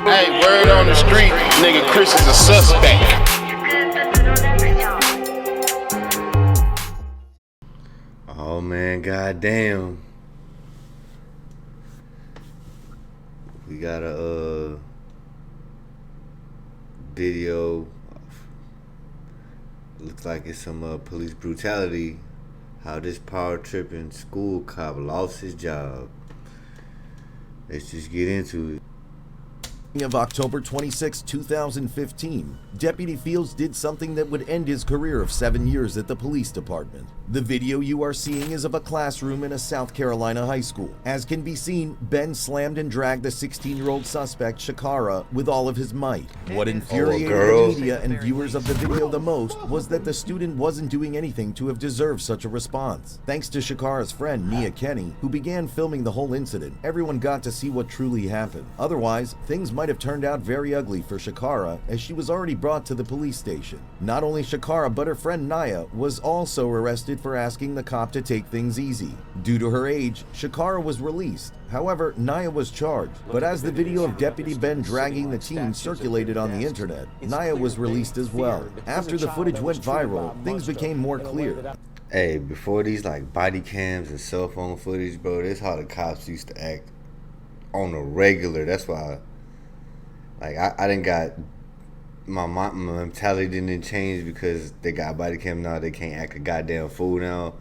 Hey, word on the street, nigga, Kris is a suspect. Oh man, goddamn. We got a video. Looks like it's some police brutality. How this power tripping school cop lost his job. Let's just get into it. Of October 26, 2015, Deputy Fields did something that would end his career of 7 years at the police department. The video you are seeing is of a classroom in a South Carolina high school. As can be seen, Ben slammed and dragged the 16-year-old suspect, Shakara, with all of his might. What infuriated the media and viewers of the video the most was that the student wasn't doing anything to have deserved such a response. Thanks to Shakara's friend, Nia Kenny, who began filming the whole incident, everyone got to see what truly happened. Otherwise, things might have turned out very ugly for Shakara, as she was already brought to the police station. Not only Shakara, but her friend Nia was also arrested for asking the cop to take things easy. Due to her age, Shakara was released. However, Nia was charged, but as the video of Deputy Ben dragging the teen circulated on the internet, Nia was released as well. After the footage went viral, things became more clear. Hey, before these like body cams and cell phone footage, bro, that's how the cops used to act on a regular. That's why I didn't got my mentality didn't change because they got body cam now. They can't act a goddamn fool now.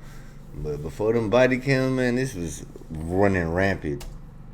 But before them body cam, man, this was running rampant.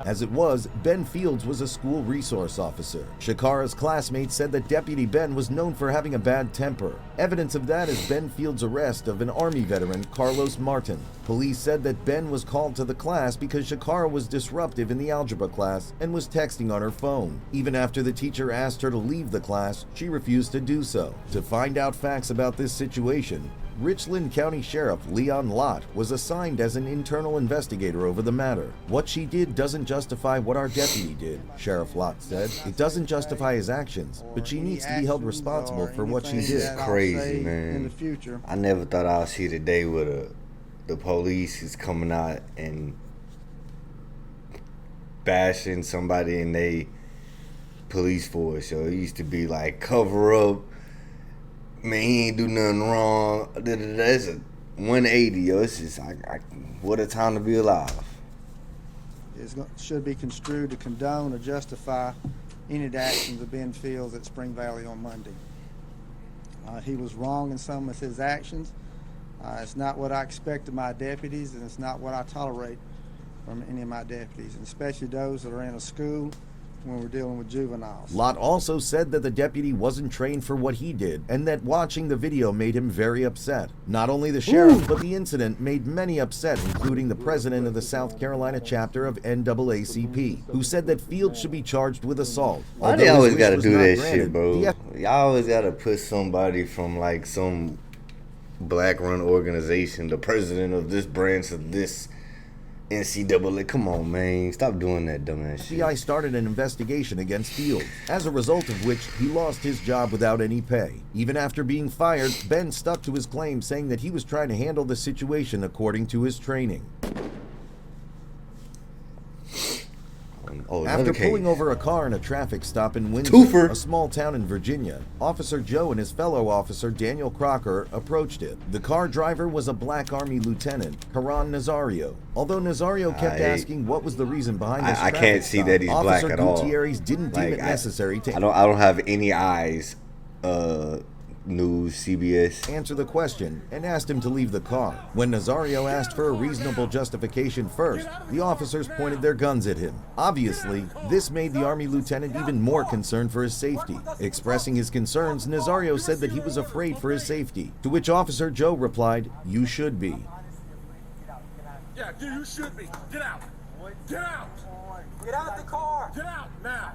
As it was, Ben Fields was a school resource officer. Shakara's classmates said that Deputy Ben was known for having a bad temper. Evidence of that is Ben Fields' arrest of an Army veteran, Carlos Martin. Police said that Ben was called to the class because Shakara was disruptive in the algebra class and was texting on her phone. Even after the teacher asked her to leave the class, she refused to do so. To find out facts about this situation, Richland County Sheriff Leon Lott was assigned as an internal investigator over the matter. What she did doesn't justify what our deputy did, Sheriff Lott said. It doesn't justify his actions, but she needs to be held responsible for what she did. It's crazy, man. I never thought I'll see the day where the police is coming out and bashing somebody in their police force. So it used to be like cover up. Man, he ain't do nothing wrong. That's a 180, yo. It's just, what a time to be alive. It should be construed to condone or justify any of the actions of Ben Fields at Spring Valley on Monday. He was wrong in some of his actions. It's not what I expect of my deputies, and it's not what I tolerate from any of my deputies, and especially those that are in a school when we're dealing with juveniles. Lott also said that the deputy wasn't trained for what he did, and that watching the video made him very upset. Not only the sheriff, but the incident made many upset, including the president of the South Carolina chapter of NAACP, who said that Fields should be charged with assault. Why they always gotta do that shit, bro? Y'all always gotta put somebody from like some black-run organization, the president of this branch of this NCAA. Come on, man. Stop doing that dumbass shit. FBI started an investigation against Fields, as a result of which he lost his job without any pay. Even after being fired, Ben stuck to his claim, saying that he was trying to handle the situation according to his training. After pulling over a car in a traffic stop in Windsor, a small town in Virginia, Officer Joe and his fellow officer Daniel Crocker approached it. The car driver was a black Army lieutenant, Karan Nazario. Although Nazario kept asking what was the reason behind this traffic I can't see that he's black at all. Officer Gutierrez didn't deem it necessary to I don't have any eyes. News, CBS. Answer the question and asked him to leave the car. When Nazario asked for a reasonable justification first, the officers pointed their guns at him. Obviously, this made the Army lieutenant even more concerned for his safety. Expressing his concerns, Nazario said that he was afraid for his safety, to which Officer Joe replied, "You should be." Yeah, you should be. Get out. Get out. Get out the car. Get out now.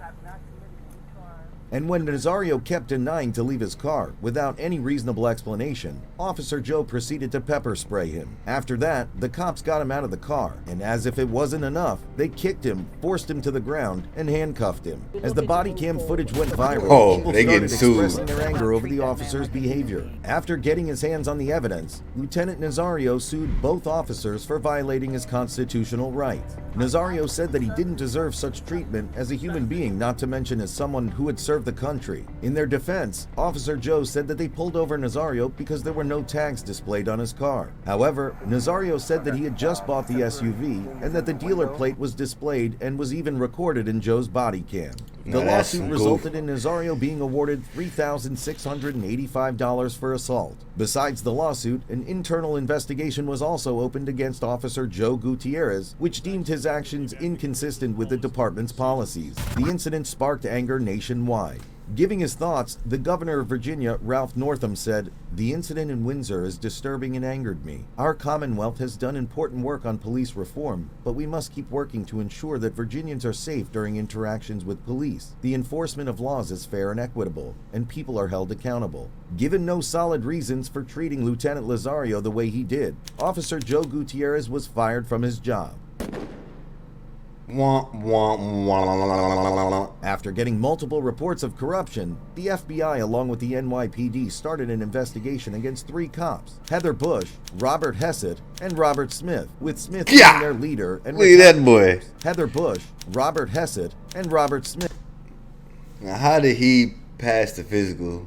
And when Nazario kept denying to leave his car without any reasonable explanation, Officer Joe proceeded to pepper spray him. After that, the cops got him out of the car, and as if it wasn't enough, they kicked him, forced him to the ground, and handcuffed him. As the body cam footage went viral, people started expressing their anger over the officer's behavior. After getting his hands on the evidence, Lieutenant Nazario sued both officers for violating his constitutional rights. Nazario said that he didn't deserve such treatment as a human being, not to mention as someone who had served the country. In their defense, Officer Joe said that they pulled over Nazario because there were no tags displayed on his car. However, Nazario said that he had just bought the SUV and that the dealer plate was displayed and was even recorded in Joe's body cam. The lawsuit resulted in Nazario being awarded $3,685 for assault. Besides the lawsuit, an internal investigation was also opened against Officer Joe Gutierrez, which deemed his actions inconsistent with the department's policies. The incident sparked anger nationwide. Giving his thoughts, the governor of Virginia, Ralph Northam, said, "The incident in Windsor is disturbing and angered me. Our Commonwealth has done important work on police reform, but we must keep working to ensure that Virginians are safe during interactions with police. The enforcement of laws is fair and equitable, and people are held accountable." Given no solid reasons for treating Lieutenant Nazario the way he did, Officer Joe Gutierrez was fired from his job. After getting multiple reports of corruption, the FBI along with the NYPD started an investigation against 3 cops, Heather Bush, Robert Hessett, and Robert Smith, with Smith being their leader and look at that boy. Heather Bush, Robert Hessett, and Robert Smith. Now, how did he pass the physical?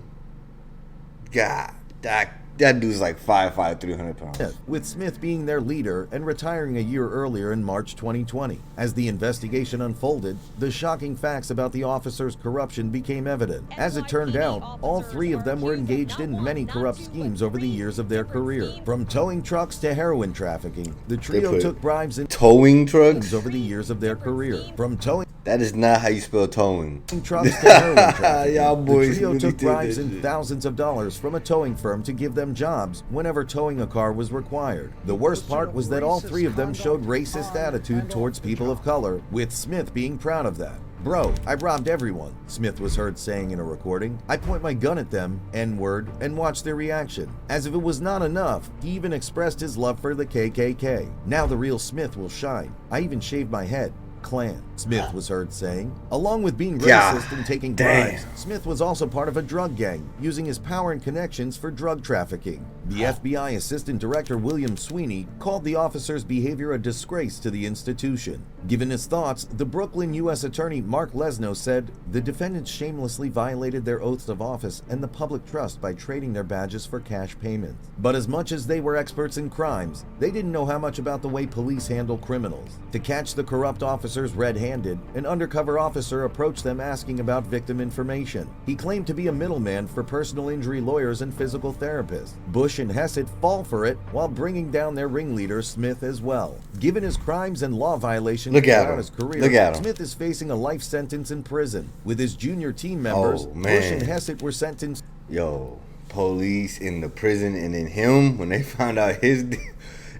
God, that dude's like 5'5", 300 pounds. With Smith being their leader and retiring a year earlier in March 2020. As the investigation unfolded, the shocking facts about the officers' corruption became evident. As it turned out, all 3 of them were engaged in many corrupt schemes over the years of their career. From towing trucks to heroin trafficking, the trio took bribes in towing trucks over the years of their career. From towing That is not how you spell towing. trucks to heroin trafficking. Y'all boys The trio really took did bribes that in shit. thousands of dollars from a towing firm to give them jobs whenever towing a car was required. The worst part was that all 3 of them showed racist attitude towards people of color, with Smith being proud of that. "Bro, I robbed everyone," Smith was heard saying in a recording. "I point my gun at them, N-word, and watch their reaction." As if it was not enough, he even expressed his love for the KKK. "Now the real Smith will shine. I even shaved my head. Klan," Smith was heard saying. Along with being racist and taking bribes, Smith was also part of a drug gang, using his power and connections for drug trafficking. The FBI Assistant Director William Sweeney called the officer's behavior a disgrace to the institution. Given his thoughts, the Brooklyn U.S. Attorney Mark Lesno said, "The defendants shamelessly violated their oaths of office and the public trust by trading their badges for cash payments. But as much as they were experts in crimes, they didn't know how much about the way police handle criminals. To catch the corrupt officers red-handed, an undercover officer approached them asking about victim information. He claimed to be a middleman for personal injury lawyers and physical therapists. Bush and Hessett fall for it while bringing down their ringleader, Smith, as well. Given his crimes and law violations throughout his career, Smith is facing a life sentence in prison. With his junior team members, Bush and Hessett were sentenced. Yo, police in the prison, and then him, when they found out his...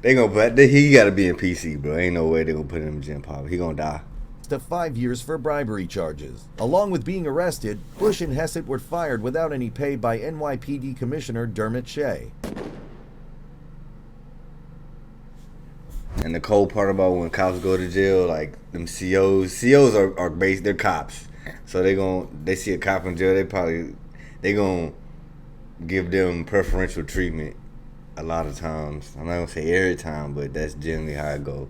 They gonna, he gotta be in PC, bro. Ain't no way they gonna put him in Gen Pop. He gonna die. To 5 years for bribery charges. Along with being arrested, Bush and Hessett were fired without any pay by NYPD Commissioner Dermot Shea. And the cold part about when cops go to jail, like them COs are based, they're cops. So they see a cop in jail, they gonna give them preferential treatment a lot of times. I'm not gonna say every time, but that's generally how it goes.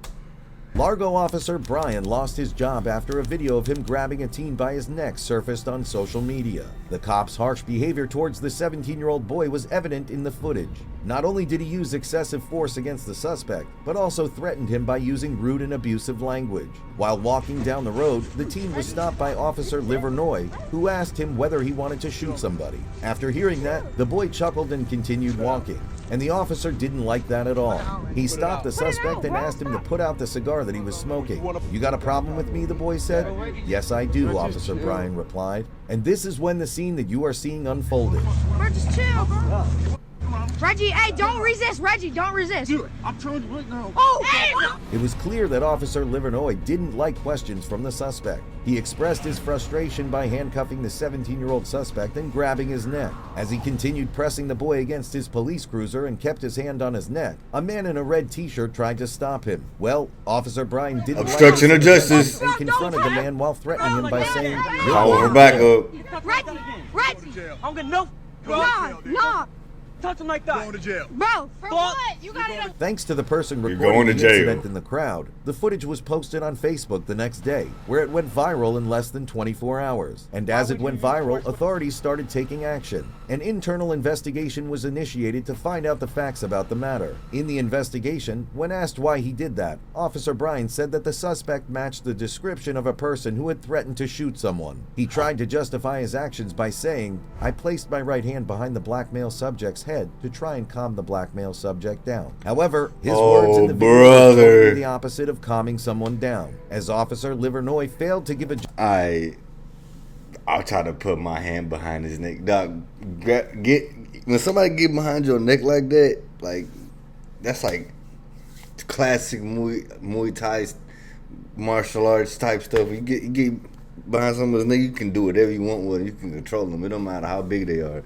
Largo officer Brian lost his job after a video of him grabbing a teen by his neck surfaced on social media. The cop's harsh behavior towards the 17-year-old boy was evident in the footage. Not only did he use excessive force against the suspect, but also threatened him by using rude and abusive language. While walking down the road, the teen was stopped by Officer Livernoy, who asked him whether he wanted to shoot somebody. After hearing that, the boy chuckled and continued walking, and the officer didn't like that at all. He stopped the suspect and asked him to put out the cigar that he was smoking. "You got a problem with me?" the boy said. "Yes, I do," Officer Brian replied. And this is when the scene that you are seeing unfolded. We're just chill, bro. Reggie, hey, don't resist. Reggie, don't resist. Do it. I'm telling you right now. Oh, hey! It was clear that Officer Livernoy didn't like questions from the suspect. He expressed his frustration by handcuffing the 17-year-old suspect and grabbing his neck. As he continued pressing the boy against his police cruiser and kept his hand on his neck, a man in a red t-shirt tried to stop him. Well, Officer Bryan didn't Obstruction of justice. and confronted the man while threatening him by saying, Call for backup. Reggie! I'm getting no. Nah. Touch him like that. Going to jail. Bro, for what? You got it. Thanks to the person You're recording going to the jail. incident in the crowd, the footage was posted on Facebook the next day, where it went viral in less than 24 hours. And as it went viral, authorities started taking action. An internal investigation was initiated to find out the facts about the matter. In the investigation, when asked why he did that, Officer Bryan said that the suspect matched the description of a person who had threatened to shoot someone. He tried to justify his actions by saying, "I placed my right hand behind the black male subject's head to try and calm the black male subject down." However, his words in the video were totally the opposite of calming someone down, as Officer Livernoy failed to give a I'll try to put my hand behind his neck. Dog, when somebody get behind your neck like that, like, that's like classic Muay Thai martial arts type stuff. You get behind someone's neck, you can do whatever you want with it. You can control them. It don't matter how big they are.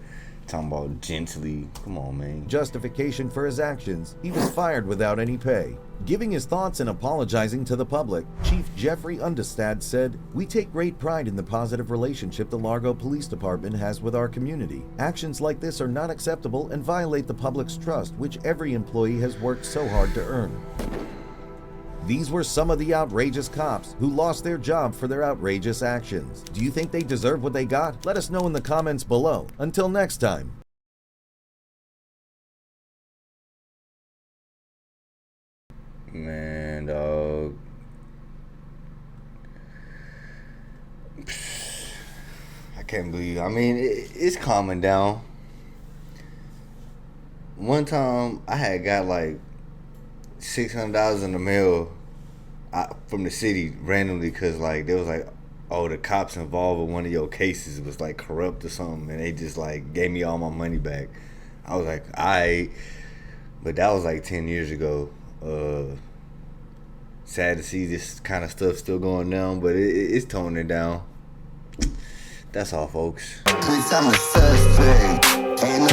Talking about gently. Come on, man. justification for his actions. He was fired without any pay. Giving his thoughts and apologizing to the public, Chief Jeffrey Understad said, "We take great pride in the positive relationship the Largo Police Department has with our community. Actions like this are not acceptable and violate the public's trust, which every employee has worked so hard to earn." These were some of the outrageous cops who lost their job for their outrageous actions. Do you think they deserve what they got? Let us know in the comments below. Until next time. Man, dog. I can't believe. I mean, it's calming down. One time, I had got like $600 in the mail from the city randomly because like there was like, oh, the cops involved with one of your cases was like corrupt or something, and they just like gave me all my money back. I was like, alright, but that was like 10 years ago. Sad to see this kind of stuff still going down, but it's toning down. That's all, folks. Please, I'm a suspect. Ain't no